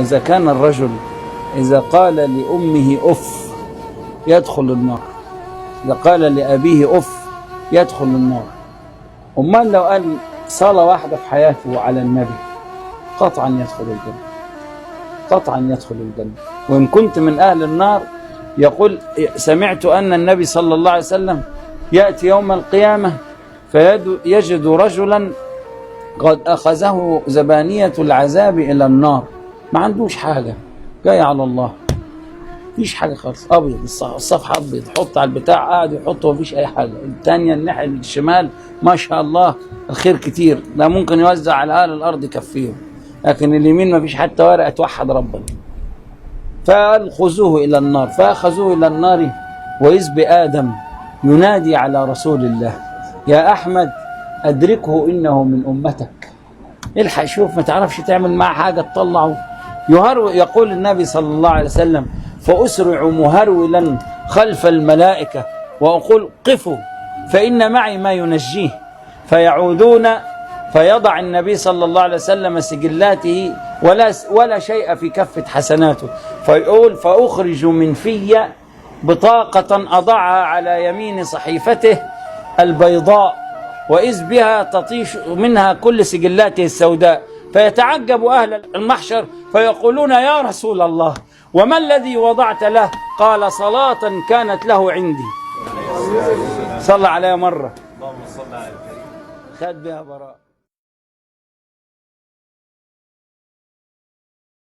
إذا كان الرجل إذا قال لأمه أف يدخل النار، إذا قال لأبيه أف يدخل النار. أمال لو قال صلاة واحدة في حياته على النبي قطعا يدخل الجنة، قطعا يدخل الجنة. وإن كنت من أهل النار يقول سمعت أن النبي صلى الله عليه وسلم يأتي يوم القيامة فيجد رجلا قد أخذه زبانية العذاب إلى النار، ما عندوش حاجة، جاي على الله، مفيش حاجة خالص، أبيض، الصفحة أبيض، حط على البتاع قاعد يحطه مفيش أي حاجة. الثانية الناحية الشمال ما شاء الله الخير كتير، ده ممكن يوزع على أهل الأرض يكفيهم، لكن اليمين مفيش حتى ورقة توحد ربنا. فقال خذوه إلى النار، فأخذوه إلى النار وإذ بآدم ينادي على رسول الله يا أحمد أدركه إنه من أمتك، الحق شوف ما تعرفش تعمل معه حاجة تطلعه. يقول النبي صلى الله عليه وسلم فأسرع مهرولا خلف الملائكة وأقول قفوا فإن معي ما ينجيه، فيعودون فيضع النبي صلى الله عليه وسلم سجلاته ولا شيء في كفة حسناته، فيقول فأخرج من في بطاقة أضعها على يمين صحيفته البيضاء وإذ بها تطيش منها كل سجلاته السوداء، فيتعجب أهل المحشر فيقولون يا رسول الله وما الذي وضعت له؟ قال صلاة كانت له عندي. صلى عليها مرة خد بها براء.